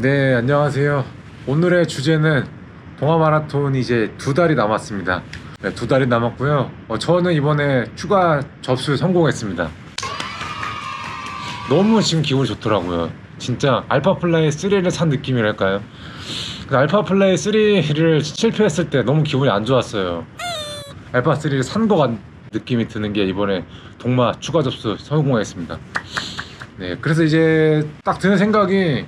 네, 안녕하세요. 오늘의 주제는 동아마라톤이 이제 2달이 남았습니다. 네, 2달이 남았고요. 저는 이번에 추가 접수 성공했습니다. 너무 지금 기분이 좋더라고요. 진짜 알파플라이 3를 산 느낌이랄까요? 알파플라이 3를 실패했을 때 너무 기분이 안 좋았어요. 알파 3를 산 것 같은 느낌이 드는 게 이번에 동마 추가 접수 성공했습니다. 네, 그래서 이제 딱 드는 생각이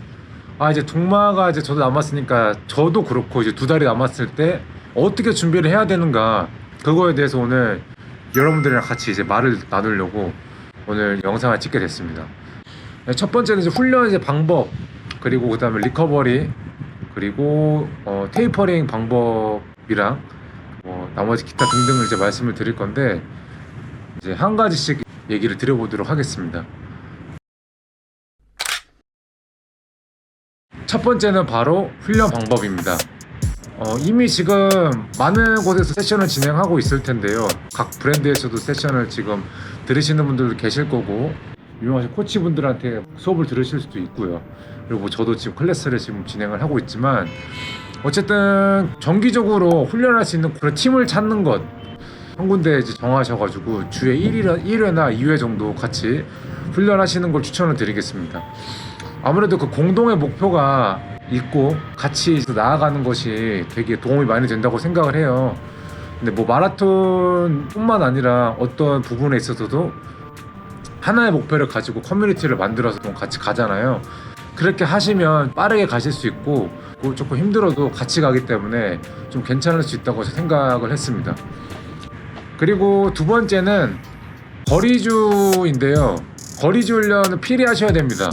이제 동마가 이제 저도 남았으니까 저도 그렇고 이제 2달이 남았을 때 어떻게 준비를 해야 되는가, 그거에 대해서 오늘 여러분들이랑 같이 이제 말을 나누려고 오늘 영상을 찍게 됐습니다. 네, 첫 번째는 이제 훈련 이제 방법, 그리고 그 다음에 리커버리, 그리고 테이퍼링 방법이랑 나머지 기타 등등을 이제 말씀을 드릴 건데, 이제 한 가지씩 얘기를 드려보도록 하겠습니다. 첫 번째는 바로 훈련 방법입니다. 이미 지금 많은 곳에서 세션을 진행하고 있을 텐데요. 각 브랜드에서도 세션을 지금 들으시는 분들도 계실 거고, 유명하신 코치분들한테 수업을 들으실 수도 있고요. 그리고 저도 지금 클래스를 지금 진행을 하고 있지만, 어쨌든 정기적으로 훈련할 수 있는 그런 팀을 찾는 것, 한 군데 이제 정하셔가지고 주에 1회나 2회 정도 같이 훈련하시는 걸 추천을 드리겠습니다. 아무래도 그 공동의 목표가 있고 같이 나아가는 것이 되게 도움이 많이 된다고 생각을 해요. 근데 뭐 마라톤뿐만 아니라 어떤 부분에 있어서도 하나의 목표를 가지고 커뮤니티를 만들어서 같이 가잖아요. 그렇게 하시면 빠르게 가실 수 있고, 조금 힘들어도 같이 가기 때문에 좀 괜찮을 수 있다고 생각을 했습니다. 그리고 두 번째는 거리주인데요. 거리주 훈련은 필히 하셔야 됩니다.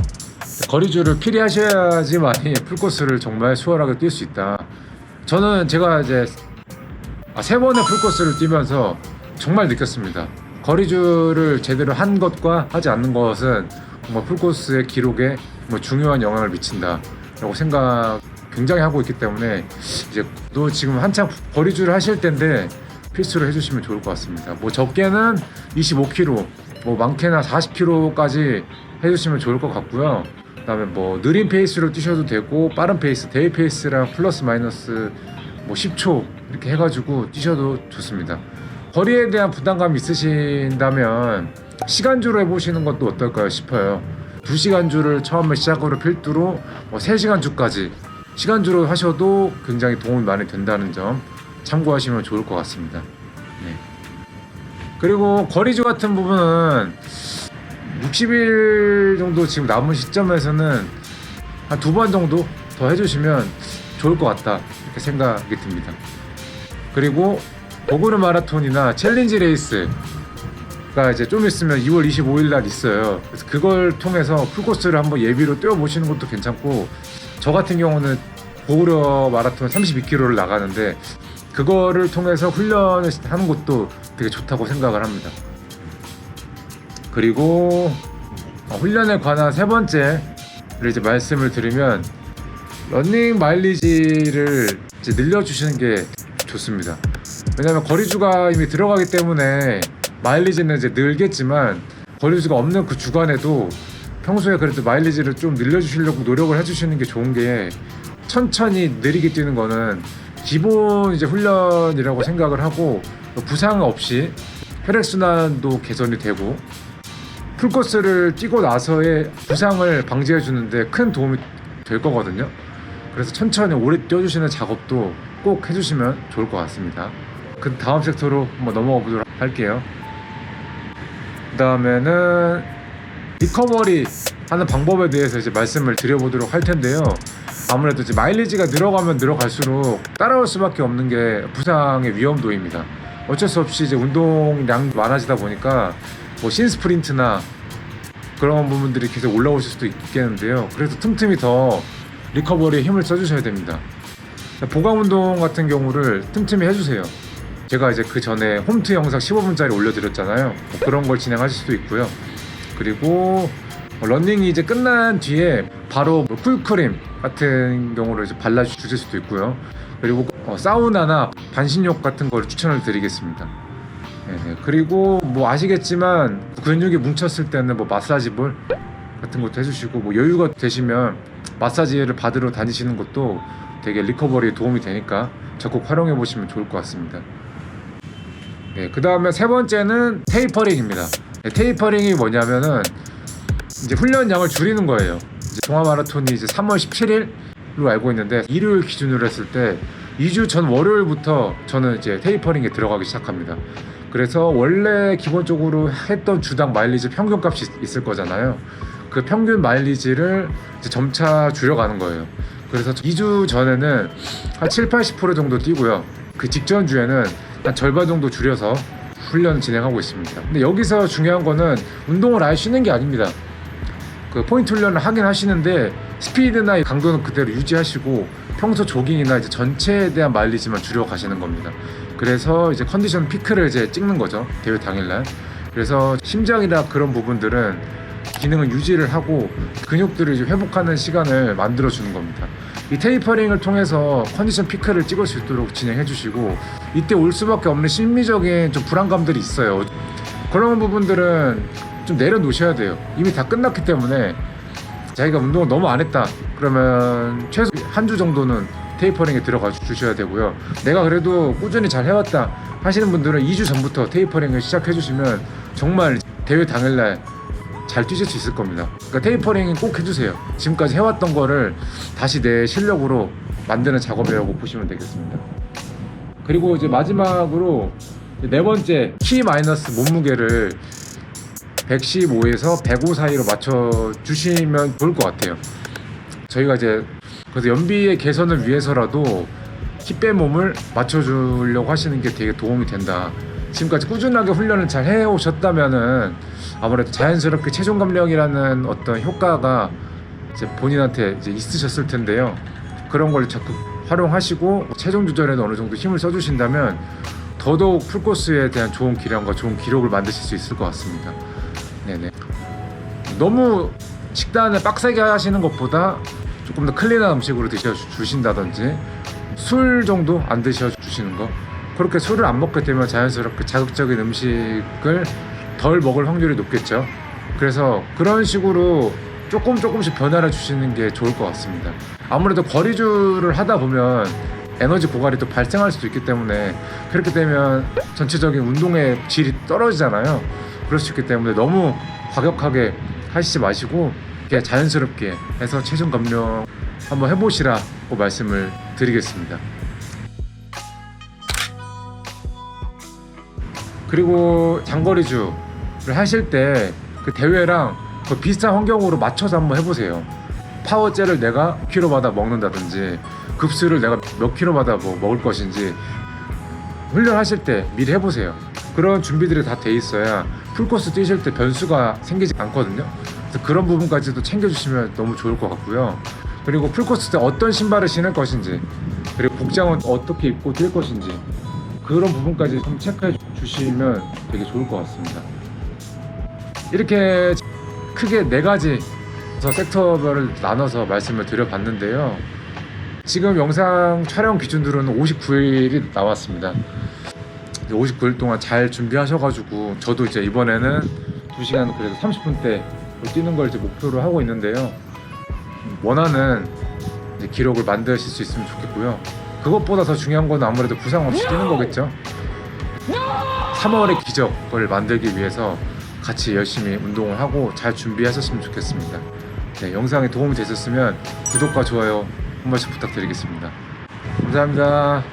거리주를 필히 하셔야지만이 풀코스를 정말 수월하게 뛸 수 있다. 저는 제가 이제 3번의 풀코스를 뛰면서 정말 느꼈습니다. 거리주를 제대로 한 것과 하지 않는 것은 정말 풀코스의 기록에 중요한 영향을 미친다 라고 생각 굉장히 하고 있기 때문에, 이제 또 지금 한창 거리주를 하실 텐데 필수로 해주시면 좋을 것 같습니다. 적게는 25km, 많게나 40km까지 해주시면 좋을 것 같고요. 그 다음에 느린 페이스로 뛰셔도 되고, 빠른 페이스, 데이 페이스랑 플러스 마이너스 10초 이렇게 해가지고 뛰셔도 좋습니다. 거리에 대한 부담감이 있으신다면 시간주로 해보시는 것도 어떨까요 싶어요. 2시간주를 처음에 시작으로 필두로 3시간주까지 시간주로 하셔도 굉장히 도움이 많이 된다는 점 참고하시면 좋을 것 같습니다. 네. 그리고 거리주 같은 부분은 60일 정도 지금 남은 시점에서는 한 2번 정도 더 해주시면 좋을 것 같다, 이렇게 생각이 듭니다. 그리고 보그르 마라톤이나 챌린지 레이스가 이제 좀 있으면 2월 25일 날 있어요. 그래서 그걸 통해서 풀코스를 한번 예비로 뛰어보시는 것도 괜찮고, 저 같은 경우는 보그르 마라톤 32km를 나가는데 그거를 통해서 훈련을 하는 것도 되게 좋다고 생각을 합니다. 그리고 훈련에 관한 세 번째를 이제 말씀을 드리면, 러닝 마일리지를 이제 늘려주시는 게 좋습니다. 왜냐하면 거리주가 이미 들어가기 때문에 마일리지는 이제 늘겠지만, 거리주가 없는 그 주간에도 평소에 그래도 마일리지를 좀 늘려주시려고 노력을 해주시는 게 좋은 게, 천천히 느리게 뛰는 거는 기본 이제 훈련이라고 생각을 하고, 부상 없이 혈액순환도 개선이 되고 풀코스를 뛰고 나서의 부상을 방지해 주는데 큰 도움이 될 거거든요. 그래서 천천히 오래 뛰어주시는 작업도 꼭 해주시면 좋을 것 같습니다. 그 다음 섹터로 한번 넘어가 보도록 할게요. 그 다음에는 리커버리 하는 방법에 대해서 이제 말씀을 드려보도록 할 텐데요. 아무래도 이제 마일리지가 늘어가면 늘어갈수록 따라올 수밖에 없는 게 부상의 위험도입니다. 어쩔 수 없이 이제 운동량이 많아지다 보니까 신스프린트나 그런 부분들이 계속 올라오실 수도 있겠는데요. 그래서 틈틈이 더 리커버리에 힘을 써주셔야 됩니다. 보강 운동 같은 경우를 틈틈이 해주세요. 제가 이제 그 전에 홈트 영상 15분짜리 올려드렸잖아요. 그런 걸 진행하실 수도 있고요. 그리고 러닝이 이제 끝난 뒤에 바로 쿨크림 같은 경우를 이제 발라주실 수도 있고요. 그리고 사우나나 반신욕 같은 걸 추천을 드리겠습니다. 네네. 그리고 아시겠지만 근육이 뭉쳤을 때는 마사지볼 같은 것도 해주시고, 뭐 여유가 되시면 마사지를 받으러 다니시는 것도 되게 리커버리에 도움이 되니까 적극 활용해 보시면 좋을 것 같습니다. 네, 그 다음에 세 번째는 테이퍼링입니다. 네, 테이퍼링이 뭐냐면은 이제 훈련량을 줄이는 거예요. 이제 동아마라톤이 이제 3월 17일로 알고 있는데, 일요일 기준으로 했을 때 2주 전 월요일부터 저는 이제 테이퍼링에 들어가기 시작합니다. 그래서 원래 기본적으로 했던 주당 마일리지 평균값이 있을 거잖아요. 그 평균 마일리지를 이제 점차 줄여가는 거예요. 그래서 2주 전에는 한 7-80% 정도 뛰고요. 그 직전 주에는 한 절반 정도 줄여서 훈련 진행하고 있습니다. 근데 여기서 중요한 거는 운동을 아예 쉬는 게 아닙니다. 그 포인트 훈련을 하긴 하시는데 스피드나 강도는 그대로 유지하시고 평소 조깅이나 이제 전체에 대한 마일리지만 줄여 가시는 겁니다. 그래서 이제 컨디션 피크를 이제 찍는 거죠, 대회 당일날. 그래서 심장이나 그런 부분들은 기능을 유지를 하고 근육들을 이제 회복하는 시간을 만들어 주는 겁니다. 이 테이퍼링을 통해서 컨디션 피크를 찍을 수 있도록 진행해 주시고, 이때 올 수밖에 없는 심리적인 좀 불안감들이 있어요. 그런 부분들은 좀 내려놓으셔야 돼요. 이미 다 끝났기 때문에. 자기가 운동을 너무 안 했다 그러면 최소 한 주 정도는 테이퍼링에 들어가 주셔야 되고요. 내가 그래도 꾸준히 잘 해왔다 하시는 분들은 2주 전부터 테이퍼링을 시작해 주시면 정말 대회 당일날 잘 뛰실 수 있을 겁니다. 그러니까 테이퍼링 꼭 해주세요. 지금까지 해왔던 거를 다시 내 실력으로 만드는 작업이라고 보시면 되겠습니다. 그리고 이제 마지막으로 네 번째, 키 마이너스 몸무게를 115에서 105 사이로 맞춰 주시면 좋을 것 같아요. 저희가 이제 그래서 연비의 개선을 위해서라도 키 뺀 몸을 맞춰주려고 하시는 게 되게 도움이 된다. 지금까지 꾸준하게 훈련을 잘 해오셨다면은 아무래도 자연스럽게 체중 감량이라는 어떤 효과가 이제 본인한테 이제 있으셨을 텐데요. 그런 걸 자꾸 활용하시고 체중 조절에도 어느 정도 힘을 써주신다면 더더욱 풀코스에 대한 좋은 기량과 좋은 기록을 만드실 수 있을 것 같습니다. 네네. 너무 식단을 빡세게 하시는 것보다 조금 더 클린한 음식으로 드셔주신다든지 술 정도 안 드셔주시는 거, 그렇게 술을 안 먹게 되면 자연스럽게 자극적인 음식을 덜 먹을 확률이 높겠죠. 그래서 그런 식으로 조금씩 변화를 주시는 게 좋을 것 같습니다. 아무래도 거리주를 하다 보면 에너지 고갈이 또 발생할 수도 있기 때문에, 그렇게 되면 전체적인 운동의 질이 떨어지잖아요. 그럴 수 있기 때문에 너무 과격하게 하시지 마시고 그냥 자연스럽게 해서 체중 감량 한번 해보시라고 말씀을 드리겠습니다. 그리고 장거리주를 하실 때 그 대회랑 그 비슷한 환경으로 맞춰서 한번 해보세요. 파워젤을 내가 몇 킬로마다 먹는다든지, 급수를 내가 몇 킬로마다 뭐 먹을 것인지 훈련하실 때 미리 해보세요. 그런 준비들이 다 돼 있어야 풀코스 뛰실 때 변수가 생기지 않거든요. 그래서 그런 부분까지도 챙겨주시면 너무 좋을 것 같고요. 그리고 풀코스 때 어떤 신발을 신을 것인지, 그리고 복장은 어떻게 입고 뛸 것인지, 그런 부분까지 좀 체크해 주시면 되게 좋을 것 같습니다. 이렇게 크게 4가지 섹터별을 나눠서 말씀을 드려봤는데요. 지금 영상 촬영 기준으로는 59일이 나왔습니다. 59일 동안 잘 준비하셔가지고 저도 이제 이번에는 2시간 그래도 30분대 뛰는 걸 이제 목표로 하고 있는데요. 원하는 이제 기록을 만드실 수 있으면 좋겠고요. 그것보다 더 중요한 건 아무래도 부상 없이 뛰는 거겠죠. 3월의 기적을 만들기 위해서 같이 열심히 운동을 하고 잘 준비하셨으면 좋겠습니다. 네, 영상이 도움이 되셨으면 구독과 좋아요 한 번씩 부탁드리겠습니다. 감사합니다.